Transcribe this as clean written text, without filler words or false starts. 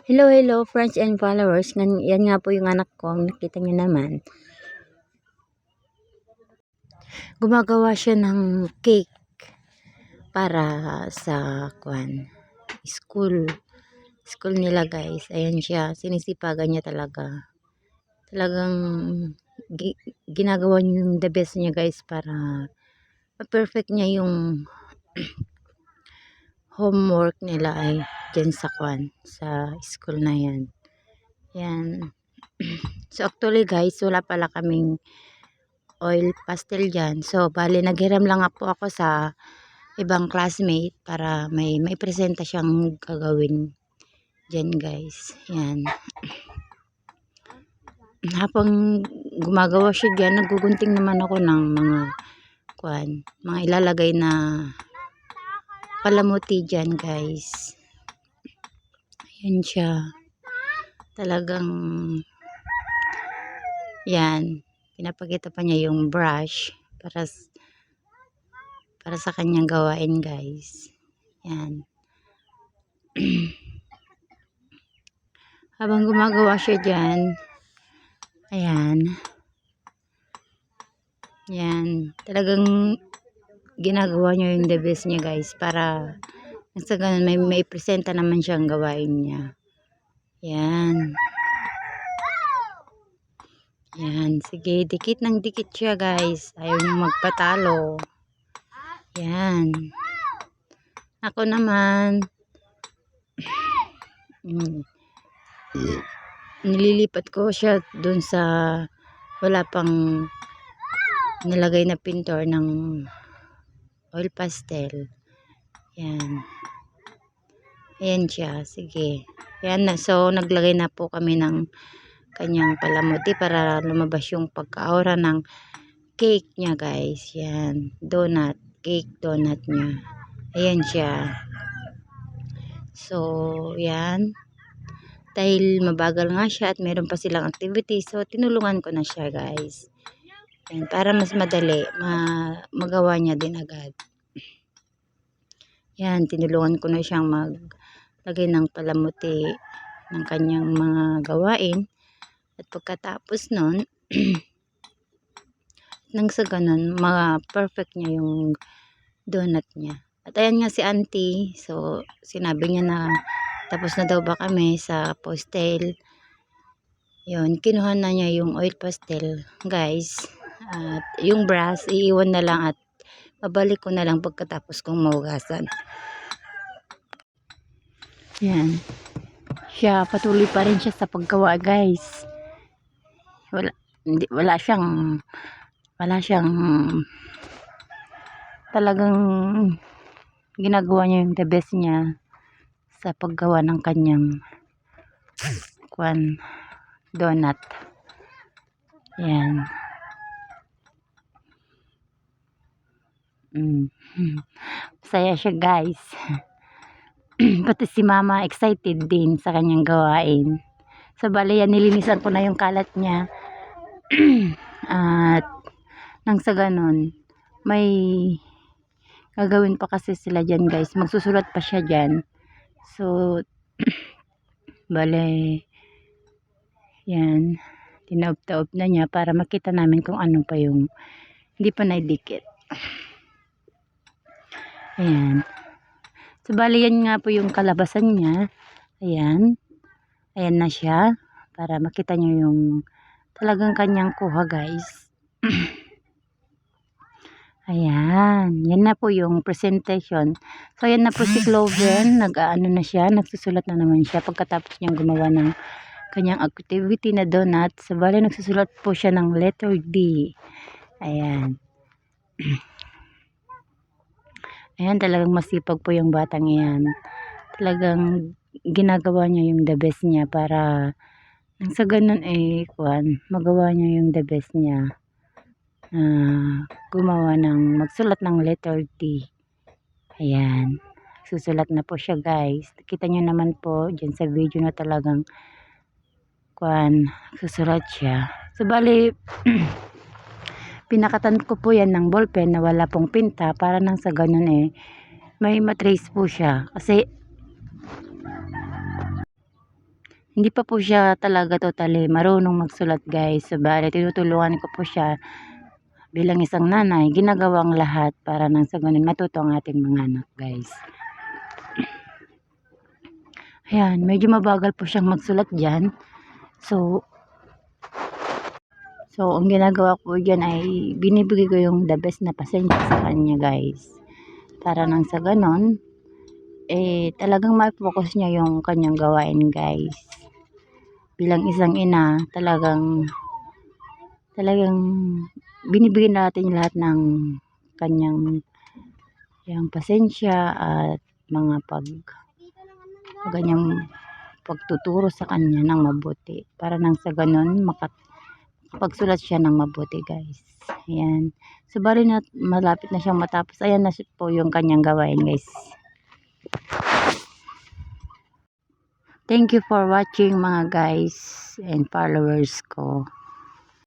Hello, hello friends and followers. Yan nga po yung anak ko. Nakita niyo naman. Gumagawa siya ng cake para sa school. School nila guys. Ayan siya. Sinisipagan niya talaga. Talagang ginagawa niya yung the best niya guys para ma-perfect niya yung homework nila ay dyan sa school na yan. Yan. So actually guys, wala pala kaming oil pastel dyan. So bali naghiram lang po ako sa ibang classmate para may presenta siyang gagawin dyan guys. Yan. Habang gumagawa siya dyan, nagugunting naman ako ng mga ilalagay na palamuti dyan guys. Ayan siya. Talagang yan. Pinapakita pa niya yung brush para sa kanyang gawain guys. Yan. Habang gumagawa siya dyan, ayan. Yan. Talagang ginagawa niya yung the best niya guys para sa ganun may presenta naman siyang gawain niya. Yan. Yan. Sige, dikit ng dikit siya guys. Ayaw niyang magpatalo. Yan. Ako naman. Nililipat ko siya dun sa wala pang nilagay na pintor ng oil pastel. Yan. Ayan siya. Sige. Yan na. So, naglagay na po kami ng kanyang palamuti para lumabas yung pagka-aura ng cake niya guys. Yan. Donut. Cake donut niya. Ayan siya. So, yan. Dahil mabagal nga siya at meron pa silang activity. So, tinulungan ko na siya guys. Yan. Para mas madali. Magawa niya din agad. Yan. Tinulungan ko na siyang maglagay ng palamuti ng kanyang mga gawain. At pagkatapos nun, nang sa ganun, perfect niya yung donut niya. At ayan nga si auntie, so sinabi niya na tapos na daw ba kami sa pastel. Yun, kinuha na niya yung oil pastel, guys. At yung brush, iiwan na lang at babalik ko na lang pagkatapos kong mahugasan. Yan. Siya, patuloy pa rin siya sa paggawa, guys. Wala siyang talagang ginagawa niya yung the best niya sa paggawa ng kanyang donut. Yan. Saya siya guys. Pati si mama excited din sa kanyang gawain. So bali yan, nilinisan ko na yung kalat niya. At nang sa ganun, may gagawin pa kasi sila dyan guys. Magsusulat pa siya dyan. So, bale, yan. Tinaob-taob na niya para makita namin kung ano pa yung hindi pa naidikit. Ayan. So, bale yan nga po yung kalabasan niya. Ayan. Ayan na siya. Para makita nyo yung talagang kanyang kuha guys. Ayan. Yan na po yung presentation. So, ayan na po si Cloven. Nag-ano na siya. Nagsusulat na naman siya. Pagkatapos niyang gumawa ng kanyang activity na donut. So, bale, nagsusulat po siya ng letter D. Ayan. Ayan, talagang masipag po yung batang yan. Talagang ginagawa niya yung the best niya para sa ganun magawa niya yung the best niya. Gumawa magsulat ng letter T. Ayan. Susulat na po siya guys. Kita nyo naman po dyan sa video na talagang susulat siya. So bali, pinakatan ko po yan ng ballpen na wala pong pinta para nang sa ganun may matrace po siya. Kasi Hindi pa po siya talaga totally marunong magsulat guys. So, bali, tinutulungan ko po siya bilang isang nanay. Ginagawang lahat para nang sa ganun matuto ang ating mga anak guys. Ayan, medyo mabagal po siyang magsulat dyan. So, ang ginagawa ko dyan ay binibigay ko yung the best na pasensya sa kanya guys. Para nang sa ganon, talagang ma-focus niya yung kanyang gawain guys. Bilang isang ina, talagang binibigyan natin lahat ng kanyang yung pasensya at mga ganyang pagtuturo sa kanya ng mabuti para nang sa ganon makapagsulat siya ng mabuti guys. Ayan, so bali na malapit na siyang matapos. Ayan na po yung kanyang gawain guys. Thank you for watching mga guys and followers ko.